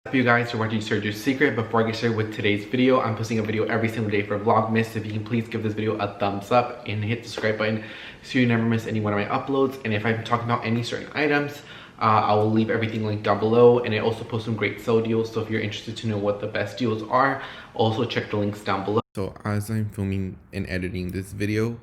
If you guys are watching Surgery's Secret, before I get started with today's video, I'm posting a video every single day for Vlogmas. If you can please give this video a thumbs up and hit the subscribe button so you never miss any one of my uploads. And if I'm talking about any certain items, I will leave everything linked down below, and I also post some great sale deals. So if you're interested to know what the best deals are, also check the links down below. So as I'm filming and editing this video,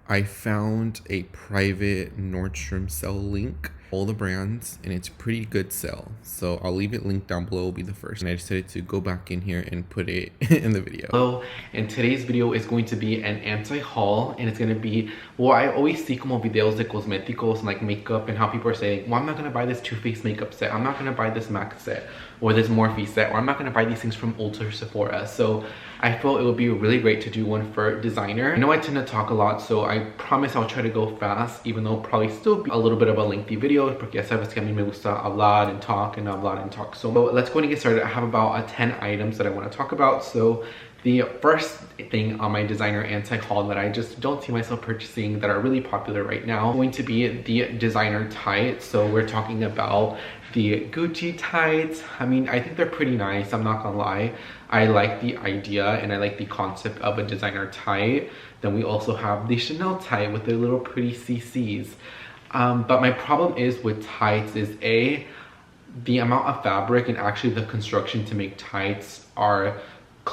I found a private Nordstrom sale link, all the brands, and it's a pretty good sale. So I'll leave it linked down below, will be the first. And I decided to go back in here and put it in the video. Hello, and today's video is going to be an anti-haul, and it's going to be, well, I always see como videos de cosméticos and like makeup, and how people are saying, well, I'm not going to buy this Too Faced makeup set, I'm not going to buy this MAC set, or this Morphe set, or I'm not going to buy these things from Ulta or Sephora. So I felt it would be really great to do one for designer. I know I tend to talk a lot, so I promise I'll try to go fast, even though it'll probably still be a little bit of a lengthy video, porque ya sabes que a mí me gusta hablar and talk and hablar and talk. So let's go and get started. I have about 10 items that I want to talk about. So the first thing on my designer anti-haul that I just don't see myself purchasing that are really popular right now is going to be the designer tights. So we're talking about the Gucci tights. I mean, I think they're pretty nice, I'm not gonna lie. I like the idea and I like the concept of a designer tight. Then we also have the Chanel tight with their little pretty CCs. But my problem is with tights is the amount of fabric and actually the construction to make tights are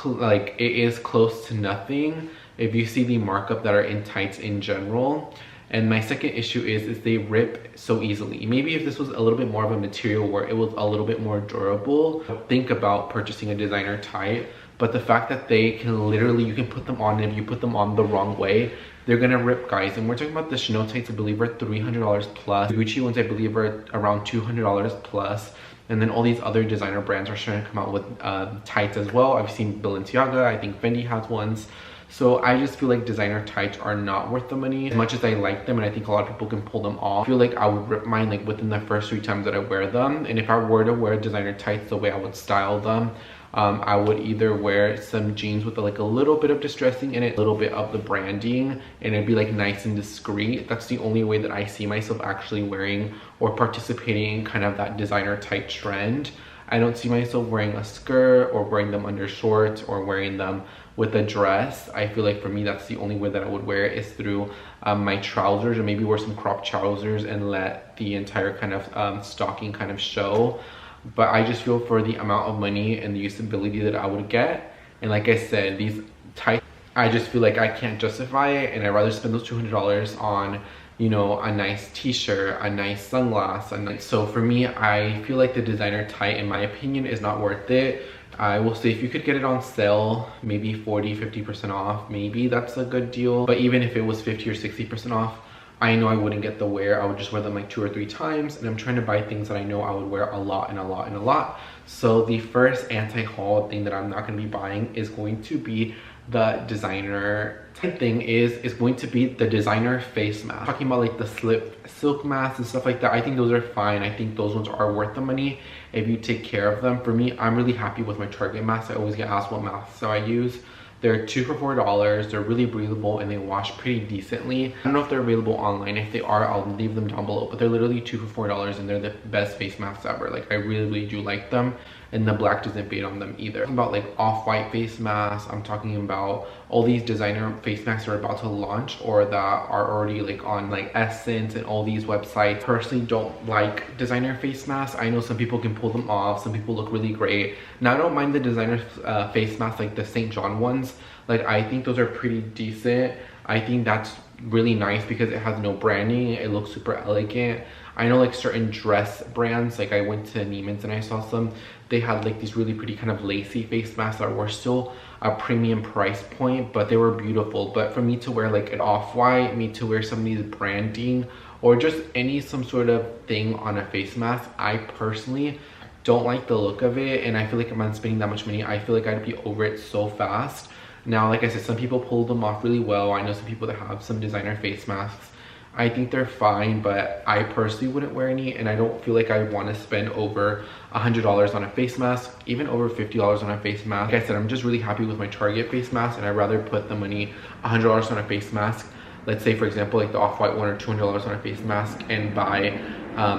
like, it is close to nothing if you see the markup that are in tights in general. And my second issue is they rip so easily. Maybe if this was a little bit more of a material where it was a little bit more durable, think about purchasing a designer tight. But the fact that they can literally, you can put them on, and if you put them on the wrong way, they're gonna rip, guys. And we're talking about the Chanel tights, I believe, are $300 plus. The Gucci ones, I believe, are around $200 plus. And then all these other designer brands are starting to come out with tights as well. I've seen Balenciaga, I think Fendi has ones. So I just feel like designer tights are not worth the money. As much as I like them and I think a lot of people can pull them off, I feel like I would rip mine like within the first 3 times that I wear them. And if I were to wear designer tights the way I would style them, I would either wear some jeans with like a little bit of distressing in it, a little bit of the branding, and it'd be like nice and discreet. That's the only way that I see myself actually wearing or participating in kind of that designer tight trend. I don't see myself wearing a skirt or wearing them under shorts or wearing them with a dress. I feel like for me, that's the only way that I would wear it is through my trousers, or maybe wear some cropped trousers and let the entire kind of stocking kind of show. But I just feel for the amount of money and the usability that I would get, and like I said, these tights, I just feel like I can't justify it, and I'd rather spend those $200 on, you know, a nice t-shirt, a nice sunglass. So for me, I feel like the designer tight, in my opinion, is not worth it. I will say if you could get it on sale, maybe 40-50% off, maybe that's a good deal. But even if it was 50 or 60% off, I know I wouldn't get the wear. I would just wear them like 2 or 3 times, and I'm trying to buy things that I know I would wear a lot and a lot and a lot. So the first anti-haul thing that I'm not going to be buying is going to be the designer thing is going to be the designer face mask. Talking about like the slip silk masks and stuff like that, I think those are fine. I think those ones are worth the money if you take care of them. For me, I'm really happy with my Target masks. I always get asked what masks I use. They're 2 for $4. They're really breathable and they wash pretty decently. I don't know if they're available online. If they are, I'll leave them down below. But they're literally 2 for $4 and they're the best face masks ever. Like, I really do like them. And the black doesn't fade on them either. I'm talking about like off-white face masks. I'm talking about all these designer face masks that are about to launch or that are already like on like Essence and all these websites. Personally, don't like designer face masks. I know some people can pull them off. Some people look really great. Now, I don't mind the designer face masks, like the St. John ones. Like, I think those are pretty decent. I think that's really nice because it has no branding. It looks super elegant. I know like certain dress brands, like I went to Neiman's and I saw some, they had like these really pretty kind of lacy face masks that were still a premium price point, but they were beautiful. But for me to wear like an off-white, me to wear some of these branding or just some sort of thing on a face mask, I personally don't like the look of it. And I feel like if I'm spending that much money, I feel like I'd be over it so fast. Now, like I said, some people pull them off really well. I know some people that have some designer face masks. I think they're fine, but I personally wouldn't wear any, and I don't feel like I want to spend over $100 on a face mask, even over $50 on a face mask. Like I said, I'm just really happy with my Target face mask, and I'd rather put the money, $100 on a face mask, let's say for example like the off-white one, or $200 on a face mask, and buy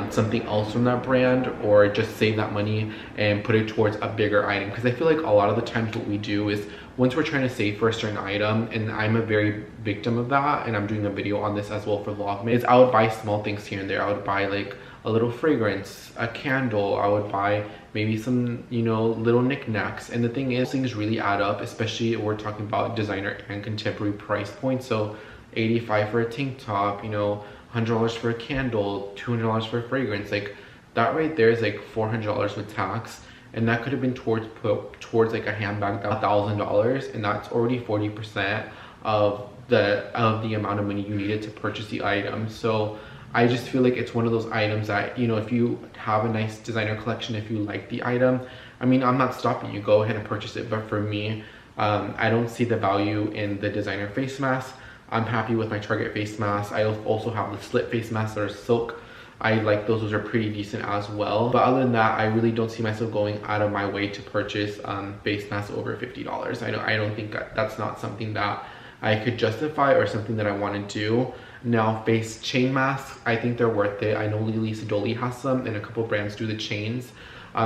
something else from that brand, or just save that money and put it towards a bigger item. Because I feel like a lot of the times what we do is once we're trying to save for a certain item, and I'm a very victim of that, and I'm doing a video on this as well for Vlogmas, is I would buy small things here and there. I would buy like a little fragrance, a candle, I would buy maybe some, you know, little knickknacks. And the thing is, things really add up, especially if we're talking about designer and contemporary price points. So 85 for a tank top, you know, $100 for a candle, $200 for a fragrance. Like that right there is like $400 with tax, and that could have been put towards like a handbag that's $1,000, and that's already 40% of the amount of money you needed to purchase the item. So I just feel like it's one of those items that, you know, if you have a nice designer collection, if you like the item, I mean, I'm not stopping you, go ahead and purchase it. But for me, I don't see the value in the designer face mask. I'm happy with my Target face mask. I also have the slit face masks that are silk. I like those are pretty decent as well. But other than that, I really don't see myself going out of my way to purchase face masks over $50. I don't think that's not something that I could justify or something that I want to do. Now, face chain masks, I think they're worth it. I know Lisa Dolly has some, and a couple brands do the chains.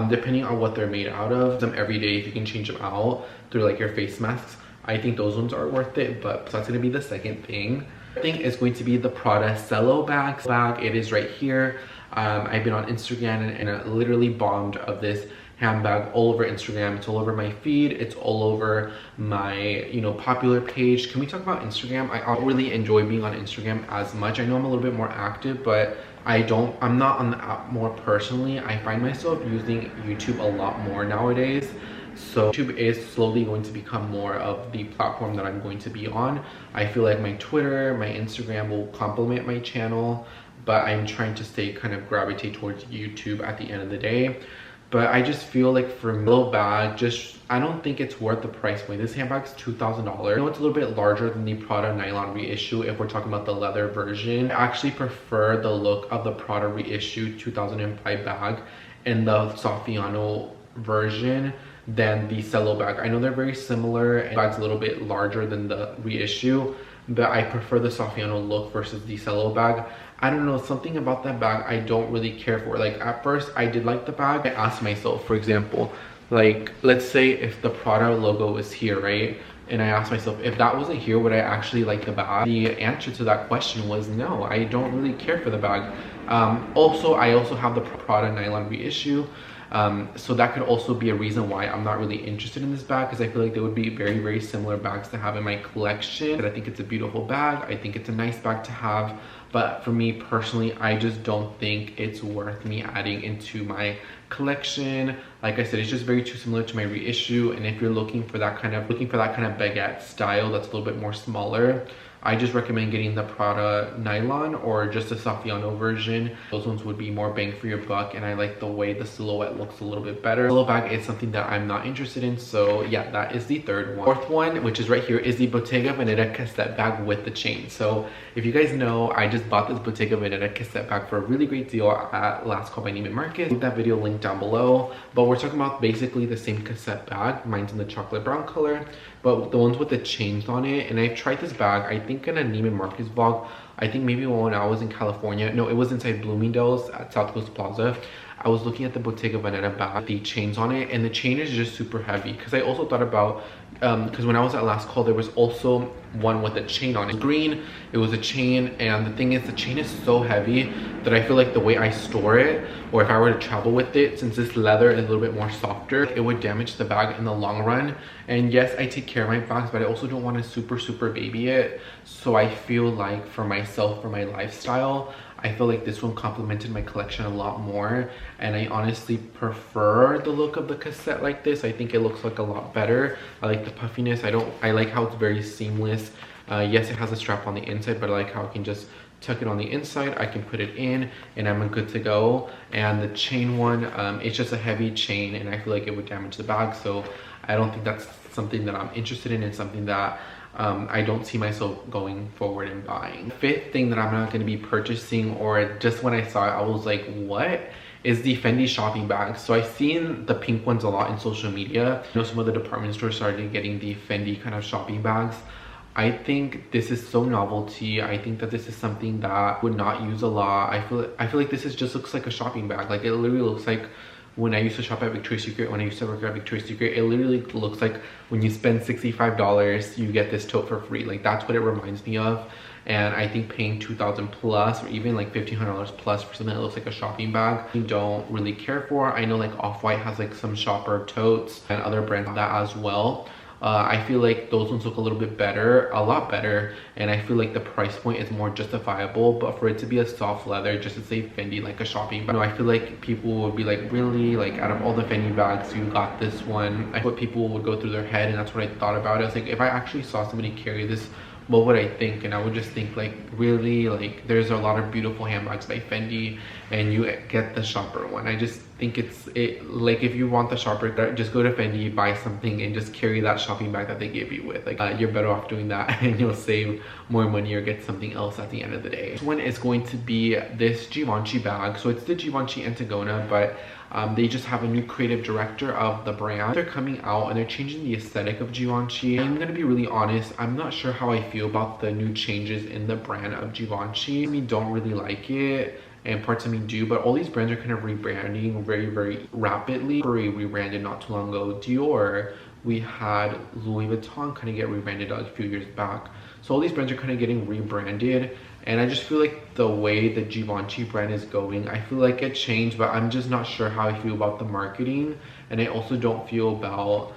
Depending on what they're made out of, them every day, if you can change them out through like your face masks, I think those ones are worth it. But that's going to be the second thing. The thing is going to be the Prada Cello Bag. It is right here. I've been on Instagram and I literally bombed of this handbag all over Instagram. It's all over my feed, it's all over my, you know, popular page. Can we talk about Instagram? I don't really enjoy being on Instagram as much. I know I'm a little bit more active, but I'm not on the app more personally. I find myself using YouTube a lot more nowadays. So YouTube is slowly going to become more of the platform that I'm going to be on. I feel like my Twitter, my Instagram will complement my channel, but I'm trying to stay kind of gravitate towards YouTube at the end of the day. But I just feel like for a little bag, I don't think it's worth the price point. This handbag's $2,000. I know it's a little bit larger than the Prada nylon reissue if we're talking about the leather version. I actually prefer the look of the Prada reissue 2005 bag in the Saffiano version than the Cello bag. I know they're very similar, and the bag's a little bit larger than the reissue, but I prefer the Saffiano look versus the Cello bag. I don't know, something about that bag I don't really care for. Like at first I did like the bag. I asked myself, for example, like let's say if the Prada logo is here, right? And I asked myself, if that wasn't here, would I actually like the bag? The answer to that question was no, I don't really care for the bag. Also, I also have the Prada nylon reissue. So that could also be a reason why I'm not really interested in this bag, because I feel like they would be very, very similar bags to have in my collection. But I think it's a beautiful bag. I think it's a nice bag to have. But for me personally, I just don't think it's worth me adding into my collection. Like I said, it's just very too similar to my reissue. And if you're looking for that kind of baguette style that's a little bit more smaller, I just recommend getting the Prada nylon or just the Saffiano version. Those ones would be more bang for your buck, and I like the way the silhouette looks a little bit better. Cello bag is something that I'm not interested in, so yeah, that is the third one. Fourth one, which is right here, is the Bottega Veneta cassette bag with the chain. So if you guys know, I just bought this Bottega Veneta cassette bag for a really great deal at last call by Neiman Marcus. Leave that video linked down below. But we're talking about basically the same cassette bag. Mine's in the chocolate brown color, but the ones with the chains on it. And I've tried this bag, I think in a Neiman Marcus vlog. I think maybe when I was in California. No, it was inside Bloomingdale's at South Coast Plaza. I was looking at the Bottega Veneta bag, the chains on it, and the chain is just super heavy. Because I also thought about, because when I was at last call, there was also one with a chain on it. Green, it was a chain, and the thing is, the chain is so heavy that I feel like the way I store it, or if I were to travel with it, since this leather is a little bit more softer, it would damage the bag in the long run. And yes, I take care of my bags, but I also don't want to super baby it. So I feel like for myself, for my lifestyle, I feel like this one complemented my collection a lot more, and I honestly prefer the look of the cassette like this. I think it looks like a lot better. I like the puffiness. I like how it's very seamless. Yes, it has a strap on the inside, but I like how I can just tuck it on the inside. I can put it in and I'm good to go. And the chain one, it's just a heavy chain, and I feel like it would damage the bag, so I don't think that's something that I'm interested in. It's something that I don't see myself going forward and buying. The fifth thing that I'm not going to be purchasing, or just when I saw it I was like, what, is the Fendi shopping bag. So I've seen the pink ones a lot in social media. I know some of the department stores started getting the Fendi kind of shopping bags. I think this is so novelty. I think that this is something that I would not use a lot. I feel like this just looks like a shopping bag. Like it literally looks like when I used to shop at Victoria's Secret, when I used to work at Victoria's Secret, it literally looks like when you spend $65, you get this tote for free. Like that's what it reminds me of. And I think paying $2,000 plus or even like $1,500 plus for something that looks like a shopping bag, I don't really care for. I know like Off-White has like some shopper totes and other brands have that as well. I feel like those ones look a little bit better, a lot better, and I feel like the price point is more justifiable. But for it to be a soft leather, just to say Fendi, like a shopping bag, I feel like people would be like, really? Like out of all the Fendi bags, you got this one? I thought people would go through their head, and that's what I thought about it. I was like, if I actually saw somebody carry this, what would I think? And I would just think like, really? Like there's a lot of beautiful handbags by Fendi and you get the shopper one. I just think like if you want the shopper, just go to Fendi, buy something and just carry that shopping bag that they gave you with. Like you're better off doing that and you'll save more money or get something else at the end of the day. This one is going to be this Givenchy bag. So it's the Givenchy Antigona, but they just have a new creative director of the brand. They're coming out and they're changing the aesthetic of Givenchy. I'm gonna be really honest, I'm not sure how I feel about the new changes in the brand of Givenchy. I don't really like it, and parts of me do, but all these brands are kind of rebranding very rapidly. Burberry rebranded not too long ago. Dior, we had Louis Vuitton kind of get rebranded a few years back. So all these brands are kind of getting rebranded, and I just feel like the way the Givenchy brand is going, I feel like it changed, but I'm just not sure how I feel about the marketing, and I also don't feel about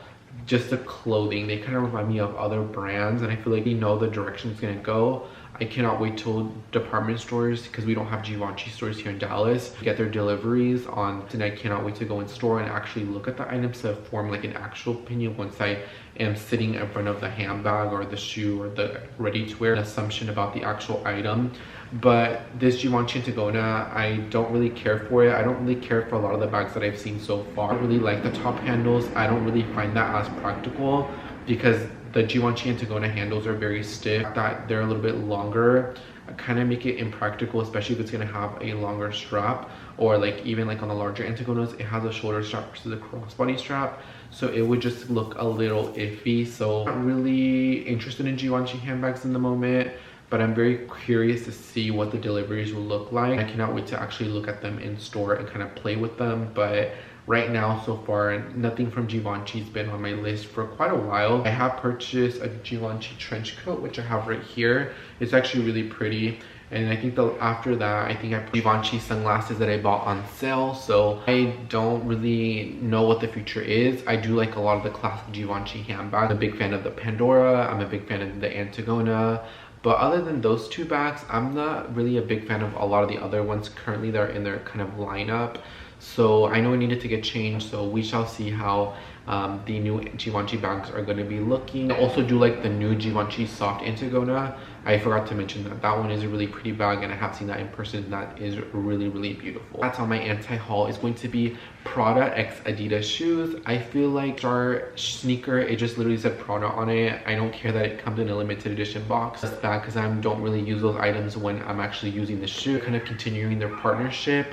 just the clothing. They kind of remind me of other brands, and I feel like we know the direction it's gonna go. I cannot wait till department stores, because we don't have Givenchy stores here in Dallas, get their deliveries on, and I cannot wait to go in store and actually look at the items to form like an actual opinion once I am sitting in front of the handbag or the shoe or the ready-to-wear, an assumption about the actual item. But this Givenchy Antigona, I don't really care for it. I don't really care for a lot of the bags that I've seen so far. I don't really like the top handles. I don't really find that as practical because the Givenchy Antigona handles are very stiff. That they're a little bit longer kind of make it impractical, especially if it's going to have a longer strap, or like even like on the larger Antigonas, it has a shoulder strap versus a crossbody strap, so it would just look a little iffy. So I'm not really interested in Givenchy handbags in the moment, but I'm very curious to see what the deliveries will look like. I cannot wait to actually look at them in store and kind of play with them. But right now, so far, nothing from Givenchy's been on my list for quite a while. I have purchased a Givenchy trench coat, which I have right here. It's actually really pretty. And I think after that, I think I put Givenchy sunglasses that I bought on sale. So I don't really know what the future is. I do like a lot of the classic Givenchy handbags. I'm a big fan of the Pandora. I'm a big fan of the Antigona. But other than those two bags, I'm not really a big fan of a lot of the other ones currently that are in their kind of lineup. So I know it needed to get changed, so we shall see how the new Givenchy bags are going to be looking. I also do like the new Givenchy soft Antigona. I forgot to mention that that one is a really pretty bag, and I have seen that in person. That is really, really beautiful. That's on my anti-haul is going to be Prada x Adidas shoes. I feel like our sneaker, it just literally said Prada on it. I don't care that it comes in a limited edition box. That's bad because I don't really use those items when I'm actually using the shoe. Kind of continuing their partnership.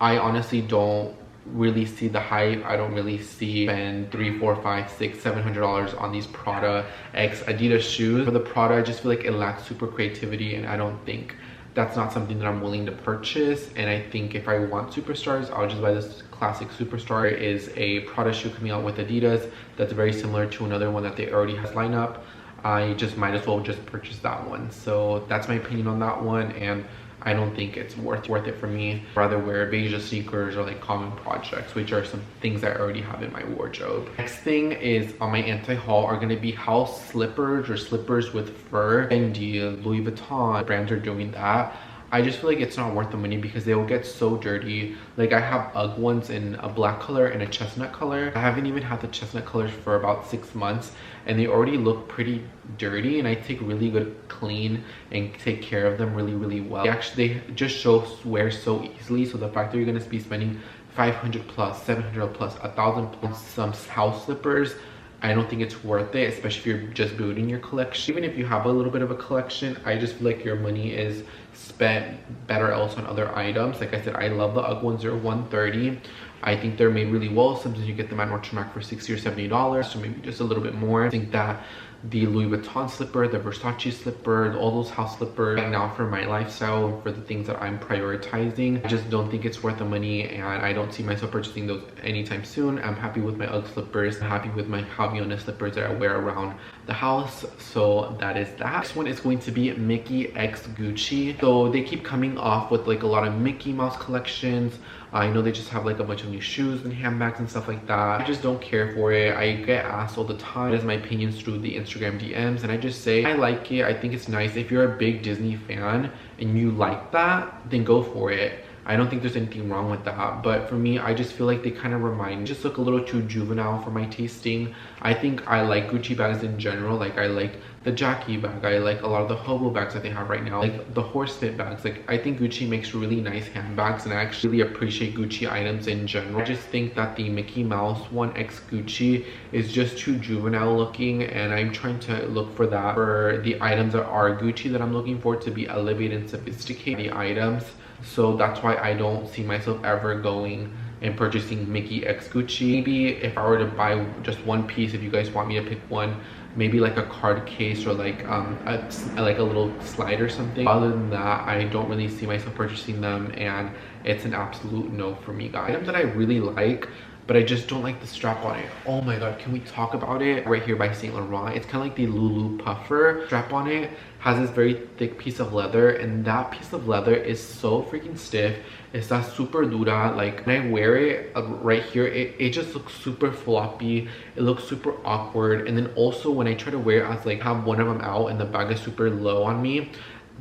I honestly don't really see the hype. I don't really see spend $300, $400, $500, $600, $700 on these Prada x Adidas shoes. For the Prada, I just feel like it lacks super creativity, and I don't think that's not something that I'm willing to purchase. And I think if I want superstars, I'll just buy this classic superstar. There is a Prada shoe coming out with Adidas that's very similar to another one that they already has lined up. I just might as well just purchase that one. So that's my opinion on that one, and I don't think it's worth it for me. I'd rather wear beige sneakers or like common projects, which are some things I already have in my wardrobe. Next thing is on my anti-haul are gonna be house slippers or slippers with fur. Fendi, Louis Vuitton brands are doing that. I just feel like it's not worth the money because they will get so dirty. Like I have UGG ones in a black color and a chestnut color. I haven't even had the chestnut colors for about 6 months, and they already look pretty dirty, and I take really good clean and take care of them really well. They just wear so easily, so the fact that you're gonna be spending 500 plus, 700 plus, 1,000 plus some house slippers, I don't think it's worth it, especially if you're just building your collection. Even if you have a little bit of a collection, I just feel like your money is spent better else on other items. Like I said, I love the UGG ones. They're $130. I think they're made really well. Sometimes you get them at Nordstrom for $60 or $70, so maybe just a little bit more. I think that the Louis Vuitton slipper, the Versace slipper, all those house slippers right now for my lifestyle, for the things that I'm prioritizing, I just don't think it's worth the money, and I don't see myself purchasing those anytime soon. I'm happy with my UGG slippers. I'm happy with my Havaiana slippers that I wear around the house. So that is that. Next one is going to be Mickey x Gucci. So they keep coming off with like a lot of Mickey Mouse collections. I know they just have like a bunch of new shoes and handbags and stuff like that. I just don't care for it. I get asked all the time as my opinions through the Instagram DMs, and I just say I like it. I think it's nice. If you're a big Disney fan and you like that, then go for it. I don't think there's anything wrong with that, but for me, I just feel like they kind of remind me, just look a little too juvenile for my tasting. I think I like Gucci bags in general. Like I like the Jackie bag. I like a lot of the hobo bags that they have right now, like the horse fit bags. Like I think Gucci makes really nice handbags, and I actually appreciate Gucci items in general. I just think that the Mickey Mouse one x Gucci is just too juvenile looking, and I'm trying to look for that for the items that are Gucci that I'm looking for to be elevated and sophisticated, the items. So that's why I don't see myself ever going and purchasing Mickey x Gucci. Maybe if I were to buy just one piece, if you guys want me to pick one, maybe like a card case or like a little slide or something. Other than that, I don't really see myself purchasing them, and it's an absolute no for me, guys. Items that I really like, but I just don't like the strap on it. Oh my god, can we talk about it? Right here by Saint Laurent. It's kind of like the Lulu puffer. Strap on it has this very thick piece of leather, and that piece of leather is so freaking stiff. It's that super dura. Like when I wear it right here, it just looks super floppy. It looks super awkward. And then also when I try to wear it as like have one of them out and the bag is super low on me,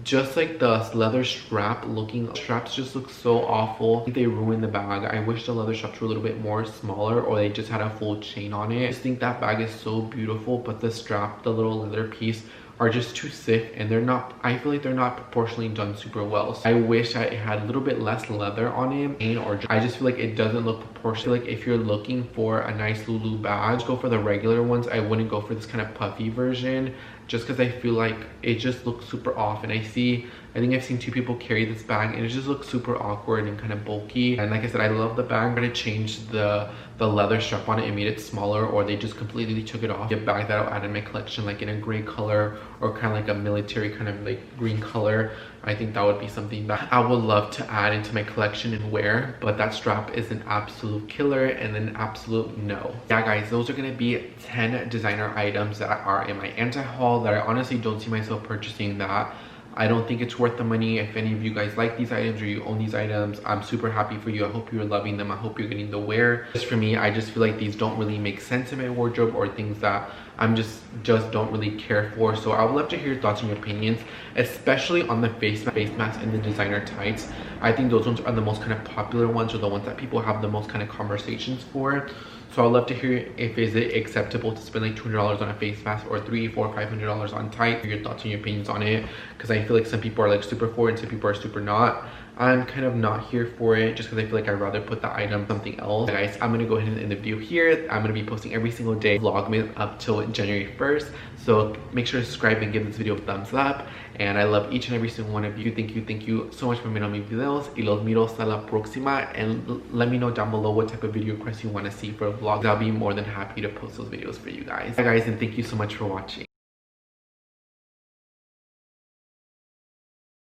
just like the leather straps just look so awful. I think they ruined the bag. I wish the leather straps were a little bit more smaller, or they just had a full chain on it. I just think that bag is so beautiful, but the strap, the little leather piece, are just too stiff, and they're not, I feel like they're not proportionally done super well. So I wish I had a little bit less leather on it, or I just feel like it doesn't look proportional. Like if you're looking for a nice Lulu bag, just go for the regular ones. I wouldn't go for this kind of puffy version, just because I feel like it just looks super off. And I think I've seen two people carry this bag, and it just looks super awkward and kind of bulky. And like I said, I love the bag, but it changed the leather strap on it and made it smaller, or they just completely took it off. A bag that I'll add in my collection, like in a gray color or kind of like a military kind of like green color. I think that would be something that I would love to add into my collection and wear, but that strap is an absolute killer and an absolute no. Yeah guys, those are gonna be 10 designer items that are in my anti-haul that I honestly don't see myself purchasing. That I don't think it's worth the money. If any of you guys like these items or you own these items, I'm super happy for you. I hope you're loving them. I hope you're getting the wear. Just for me, I just feel like these don't really make sense in my wardrobe, or things that I'm just don't really care for. So I would love to hear your thoughts and your opinions, especially on the face mask and the designer tights. I think those ones are the most kind of popular ones, or the ones that people have the most kind of conversations for. So I'd love to hear if is it acceptable to spend like $200 on a face mask, or $300, $400, $500 on tights. Your thoughts and your opinions on it, because I feel like some people are like super for it and some people are super not. I'm kind of not here for it, just because I feel like I'd rather put the item something else. Guys, I'm gonna go ahead and end the video here. I'm gonna be posting every single day vlogmas up till January 1st. So make sure to subscribe and give this video a thumbs up. And I love each and every single one of you. Thank you so much for viendo mis videos. Y los miro hasta la próxima. And let me know down below what type of video requests you want to see for vlogs. I'll be more than happy to post those videos for you guys. Bye guys, and thank you so much for watching.